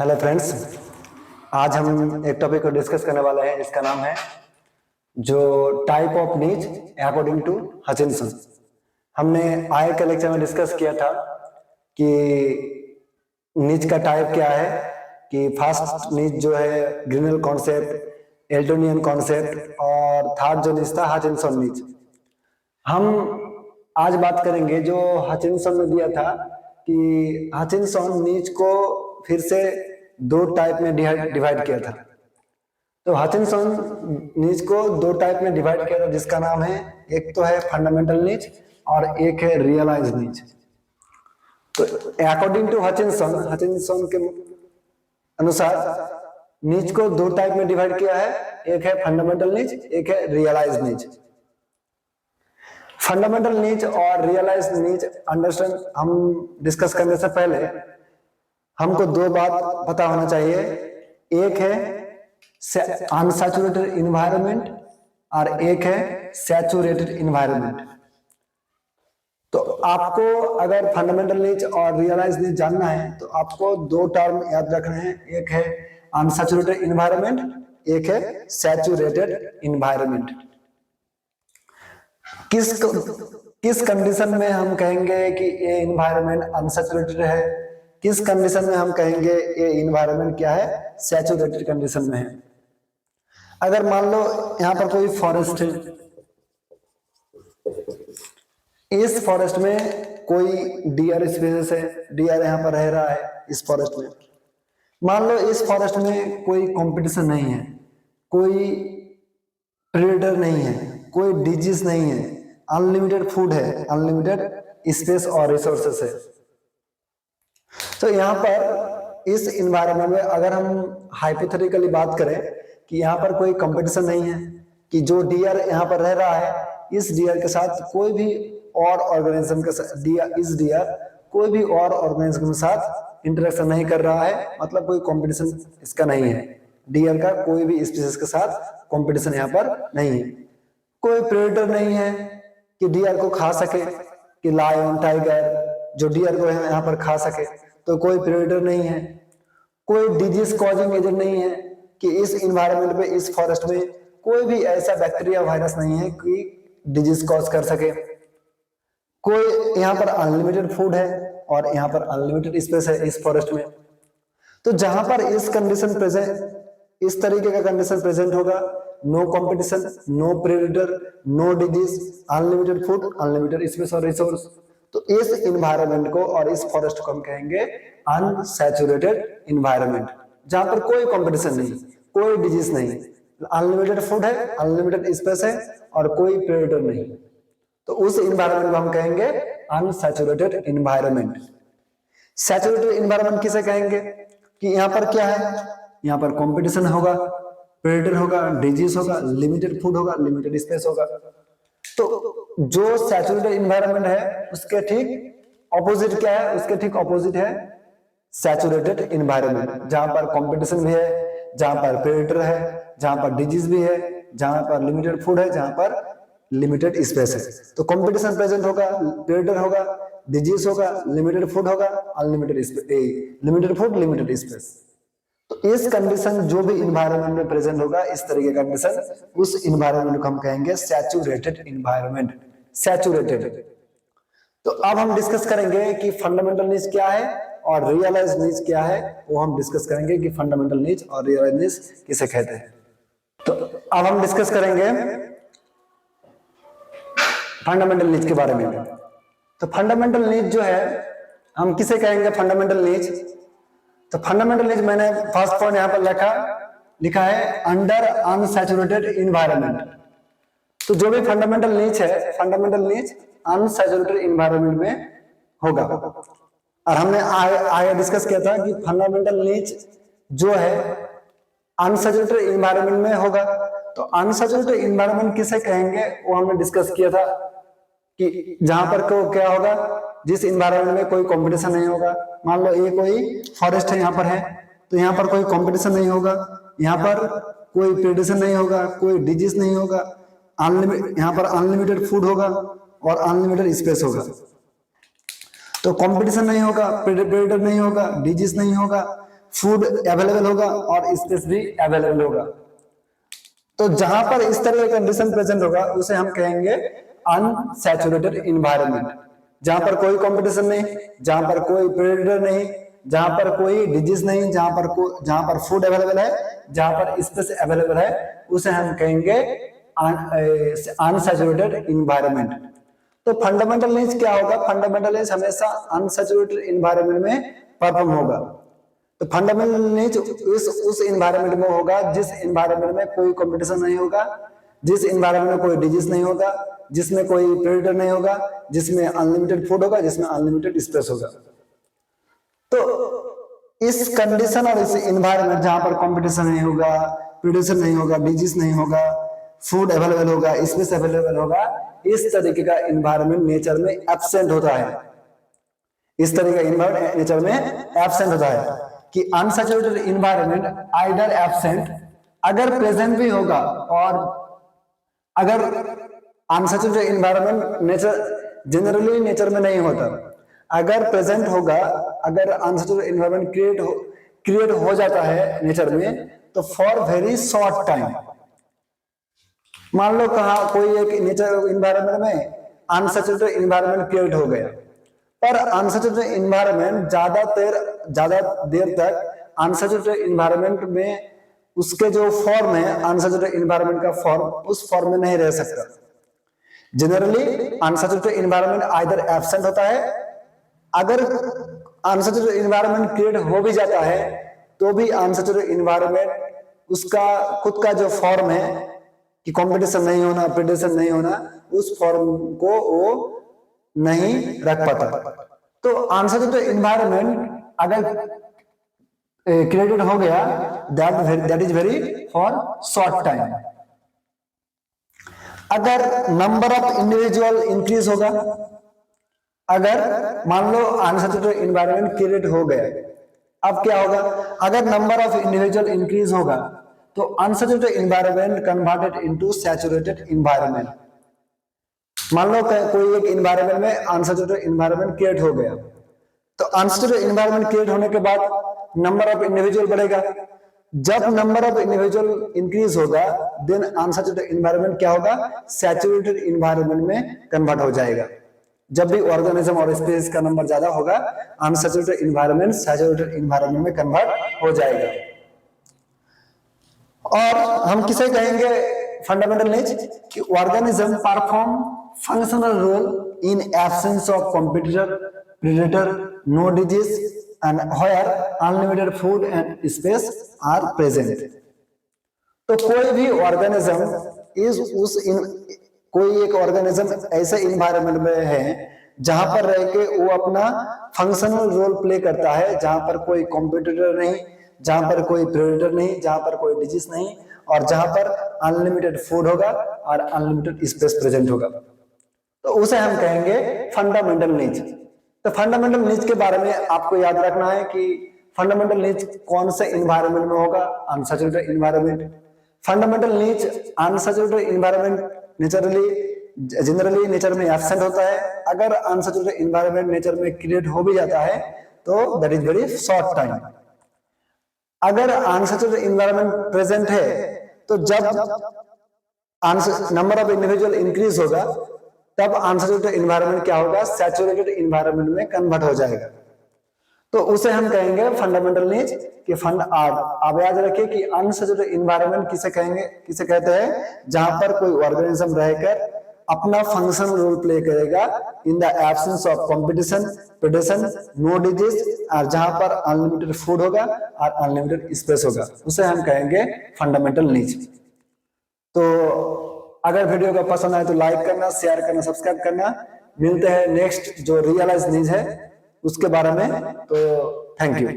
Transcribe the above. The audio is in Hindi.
हेलो फ्रेंड्स, आज हम एक टॉपिक को डिस्कस करने वाले हैं जिसका नाम है जो टाइप ऑफ नीच अकॉर्डिंग टू हचिंसन। हमने आय के लेक्चर में डिस्कस किया था कि नीच का टाइप क्या है, कि फर्स्ट नीच जो है ग्रिनल कॉन्सेप्ट, एल्टोनियन कॉन्सेप्ट और थर्ड जो नीच था हचिंसन नीच। हम आज बात करेंगे जो हचिंसन ने दिया था कि हचिंसन नीच को फिर से दो टाइप में डिवाइड किया था। तो हचिंसन नीच को दो टाइप में डिवाइड किया था जिसका नाम है, एक तो है फंडामेंटल नीच और एक है रियलाइज नीच। तो अकॉर्डिंग टू हचिंसन के अनुसार नीच को दो टाइप में डिवाइड किया है, एक है फंडामेंटल नीच, एक है रियलाइज नीच। फंडामेंटल नीच और रियलाइज नीच अंडरस्टैंड हम डिस्कस करने से पहले हमको दो बात पता होना चाहिए। एक है अनसैचुरेटेड इन्वायरमेंट और एक है सैचुरेटेड इन्वायरमेंट। तो आपको अगर फंडामेंटल नीच और रियलाइज नीच जानना है तो आपको दो टर्म याद रखने हैं, एक है अनसैचुरेटेड इन्वायरमेंट, एक है सैचुरेटेड इन्वायरमेंट। किस कंडीशन में हम कहेंगे कि ये इन्वायरमेंट अनसैचुरेटेड है, किस कंडीशन में हम कहेंगे ये इन्वायरमेंट क्या है, सैचुरेटेड कंडीशन में है। अगर मान लो यहां पर कोई फॉरेस्ट है, इस फॉरेस्ट में कोई डियर स्पीसीज है, डियर यहां पर रह रहा है इस फॉरेस्ट में। मान लो इस फॉरेस्ट में कोई कंपटीशन नहीं है, कोई प्रेडेटर नहीं है, कोई डिजीज नहीं है, अनलिमिटेड फूड है, अनलिमिटेड स्पेस और रिसोर्सेस है। तो यहाँ पर इस इन्वायरमेंट में अगर हम हाइपोथेटिकली बात करें कि यहाँ पर कोई कंपटीशन नहीं है, कि जो डियर यहाँ पर रह रहा है इस डियर के साथ कोई भी और ऑर्गेनिज्म के साथ इस डियर कोई भी और ऑर्गेनिज्म के साथ इंटरेक्शन नहीं कर रहा है, मतलब कोई कंपटीशन इसका नहीं है। डियर का कोई भी स्पीसीज के साथ कंपटीशन यहाँ पर नहीं है। कोई प्रेडेटर नहीं है कि डियर को खा सके, कि लायन टाइगर जो डियर को यहाँ पर खा सके, तो कोई प्रेडेटर नहीं है। कोई डिजीज कॉजिंग एजेंट नहीं है कि इस इन्वायरमेंट में, इस फॉरेस्ट में कोई भी ऐसा बैक्टीरिया वायरस नहीं है कि डिजीज कॉज कर सके। कोई यहाँ पर अनलिमिटेड फूड है और यहाँ पर अनलिमिटेड स्पेस है इस फॉरेस्ट में। तो जहां पर इस कंडीशन प्रेजेंट, इस तरीके का कंडीशन प्रेजेंट होगा, no competition, no predator, no disease, unlimited food, unlimited space और रिसोर्स, तो इस इन्वायरमेंट को और इस फॉरेस्ट को हम कहेंगे अनसैचुरेटेड इन्वायरमेंट, जहां पर कोई कंपटीशन नहीं, कोई डिजीज नहीं, अनलिमिटेड फूड है, अनलिमिटेड स्पेस है और कोई प्रेडेटर नहीं। तो उस इन्वायरमेंट को हम कहेंगे अनसैचुरेटेड इन्वायरमेंट। सैचुरेटेड इन्वायरमेंट किसे कहेंगे कि यहाँ पर क्या है, यहाँ पर कंपटीशन होगा, प्रेडेटर होगा, डिजीज होगा, लिमिटेड फूड होगा, लिमिटेड स्पेस होगा। तो जो सैचुरेटेड इन्वायरमेंट है उसके ठीक ऑपोजिट क्या है, उसके ठीक ऑपोजिट है सैचुरेटेड इन्वायरमेंट, जहां पर कंपटीशन भी है, जहां पर प्रेडेटर है, जहां पर डिजीज भी है, जहां पर लिमिटेड फूड है, जहां पर लिमिटेड स्पेस है। तो कंपटीशन प्रेजेंट होगा, प्रेडेटर होगा, डिजीज होगा, लिमिटेड फूड होगा, unlimited space, limited food, limited space. तो इस कंडीशन जो भी इन्वायरमेंट में प्रेजेंट होगा, इस तरीके का कंडीशन, उस इन्वायरमेंट को हम कहेंगे सैचुरेटेड इन्वायरमेंट, सैचुरेटेड। तो अब हम डिस्कस करेंगे कि फंडामेंटल नीच क्या है और रियलाइज नीच क्या है। वो हम डिस्कस करेंगे कि फंडामेंटल नीच और रियलाइज नीच किसे कहते हैं। तो अब हम डिस्कस करेंगे फंडामेंटल नीच के बारे में। तो फंडामेंटल नीच जो है हम किसे कहेंगे फंडामेंटल नीच। तो फंडामेंटल नीच मैंने फर्स्ट पॉइंट यहां पर लिखा है अंडर अनसैचुरेटेड इन्वायरमेंट। तो जो भी फंडामेंटल नीच है, फंडामेंटल नीच अनसैचुरेटेड इन्वायरमेंट में होगा। और हमने आगे डिस्कस किया था कि फंडामेंटल नीच जो है अनसैचुरेटेड इन्वायरमेंट में होगा। तो अनसैचुरेटेड इन्वायरमेंट किसे कहेंगे वो हमने डिस्कस किया था कि जहां पर क्या होगा, जिस इन्वायरमेंट में कोई कंपटीशन नहीं होगा। मान लो ये कोई फॉरेस्ट है, यहाँ पर है, तो यहाँ पर कोई कंपटीशन नहीं होगा, यहाँ पर कोई प्रेडेशन नहीं होगा, कोई डिजीज नहीं होगा, यहाँ पर अनलिमिटेड फूड होगा और अनलिमिटेड स्पेस होगा। तो कंपटीशन नहीं होगा, प्रेडेटर नहीं होगा, डिजीज नहीं होगा, फूड अवेलेबल होगा और स्पेस भी अवेलेबल होगा। तो जहां पर इस तरह का कंडीशन प्रेजेंट होगा उसे हम कहेंगे अनसैचुरेटेड इन्वायरमेंट, जहां पर कोई कंपटीशन नहीं, जहां पर कोई प्रेडेटर नहीं, जहां पर कोई डिजीज नहीं, जहां पर फूड अवेलेबल है, जहां पर स्पेस अवेलेबल है, उसे हम कहेंगे अनसैचुरेटेड इन्वायरमेंट। तो फंडामेंटल नीड्स क्या होगा? फंडामेंटल नीड्स हमेशा अनसैचुरेटेड इन्वायरमेंट में परफॉर्म होगा। तो फंडामेंटल नीड्स उस इन्वायरमेंट में होगा जिस इन्वायरमेंट में कोई कंपटीशन नहीं होगा, जिस इन्वायरमेंट में कोई डिजीज नहीं होगा, जिसमें कोई प्रेडेटर नहीं होगा, जिसमें अनलिमिटेड फूड होगा, जिसमें अनलिमिटेड स्पेस होगा। तो इस कंडीशन और इस इन्वायरमेंट जहां पर कंपटीशन नहीं होगा, प्रेडेशन नहीं होगा, डिजीज नहीं होगा, फूड अवेलेबल होगा, स्पेस अवेलेबल होगा, इस तरीके का इन्वायरमेंट नेचर में एब्सेंट होता है। इस तरह का इन्वायरमेंट नेचर में एब्सेंट होता है कि अनसैचुरेटेड इन्वायरमेंट आइदर एब्सेंट, अगर प्रेजेंट भी होगा, और अगर unsaturated environment nature generally nature में नहीं होता, अगर प्रेजेंट होगा, अगर अनसैचुरेटेड इन्वायरमेंट क्रिएट हो जाता है नेचर में, तो फॉर वेरी शॉर्ट टाइम। मान लो कहा कोई एक नेचर इन्वायरमेंट में अनसैचुरेटेड इन्वायरमेंट क्रिएट हो गया, पर अनसैचुरेटेड इन्वायरमेंट ज्यादा देर तक अनसैचुरेटेड इन्वायरमेंट में उसके जो फॉर्म है, अनसैचुरेटेड इन्वायरमेंट का फॉर्म, उस फॉर्म में नहीं रह सकता। Generally unsaturated environment either absent होता है, अगर अनसैचुरेटेड इन्वायरमेंट क्रिएट हो भी जाता है तो भी अनसैचुरेटेड इन्वायरमेंट उसका खुद का जो फॉर्म है कि कंपटीशन नहीं होना, प्रेडेशन नहीं होना, उस फॉर्म को वो नहीं रख पाता। तो अनसैचुरेटेड इन्वायरमेंट अगर क्रिएटेड हो गया, that is very for short time. अगर नंबर ऑफ इंडिविजुअल इंक्रीज होगा, अगर मान लो अनसैचुरेटेड इन्वायरमेंट क्रिएट हो गया, अब क्या होगा? अगर नंबर ऑफ इंडिविजुअल इंक्रीज होगा तो unsaturated environment converted into saturated environment. मान लो कोई एक इन्वायरमेंट में अनसैचुरेटेड इन्वायरमेंट क्रिएट हो गया, तो अनसैचुरेटेड इन्वायरमेंट क्रिएट होने के बाद नंबर ऑफ इंडिविजुअल बढ़ेगा। जब नंबर ऑफ इंडिविजुअल इंक्रीज होगा, देन अनसैचुरेटेड इन्वायरमेंट क्या होगा? सैचुरेटेड इन्वायरमेंट में कन्वर्ट हो जाएगा। जब भी ऑर्गेनिज्म और स्पीशीज का नंबर ज्यादा होगा, अनसैचुरेटेड इन्वायरमेंट सैचुरेटेड इन्वायरमेंट में कन्वर्ट हो जाएगा। और हम किसे कहेंगे फंडामेंटल नीड्स? कि organism perform functional role in absence of competitor, predator, no disease and where unlimited food and space are present. तो कोई भी ऑर्गेनिज्म कोई एक ऑर्गेनिज्म ऐसे इन्वायरमेंट में है जहां पर रह के वो अपना फंक्शनल रोल प्ले करता है, जहां पर कोई कॉम्पिटिटर नहीं, जहां पर कोई प्रेडेटर नहीं, जहां पर कोई डिजीज नहीं, और जहां पर अनलिमिटेड फूड होगा और अनलिमिटेड स्पेस प्रेजेंट होगा, तो उसे हम कहेंगे फंडामेंटल नीड्स। तो फंडामेंटल नीड्स के बारे में आपको याद रखना है कि फंडामेंटल नीड्स कौन से इन्वायरमेंट में होगा? Unsaturated environment. Fundamental needs unsaturated environment generally nature में एब्सेंट होता है। अगर अनसैचुरेटेड इन्वायरमेंट नेचर में क्रिएट हो भी जाता है तो that is very short time. अगर अनसैचुरेटेड इन्वायरमेंट प्रेजेंट है तो जब नंबर ऑफ इंडिविजुअल इंक्रीज होगा, तब अनसैचुरेटेड इन्वायरमेंट क्या होगा? सैचुरेटेड इन्वायरमेंट में कन्वर्ट हो जाएगा। तो उसे हम कहेंगे फंडामेंटल नीड्स कि आप याद रखिए कि अनसैचुरेटेड इन्वायरमेंट किसे कहेंगे, किसे कहते हैं? जहां पर कोई ऑर्गेनिज्म रहकर अपना फंक्शनल रोल प्ले करेगा in the absence of competition, predation, no disease, और जहां पर अनलिमिटेड फूड होगा और अनलिमिटेड स्पेस होगा, उसे हम कहेंगे फंडामेंटल नीड्स। तो अगर वीडियो का पसंद आए तो लाइक करना, शेयर करना, सब्सक्राइब करना। मिलते हैं नेक्स्ट जो रियलाइज नीड्स है उसके बारे में। तो थैंक यू।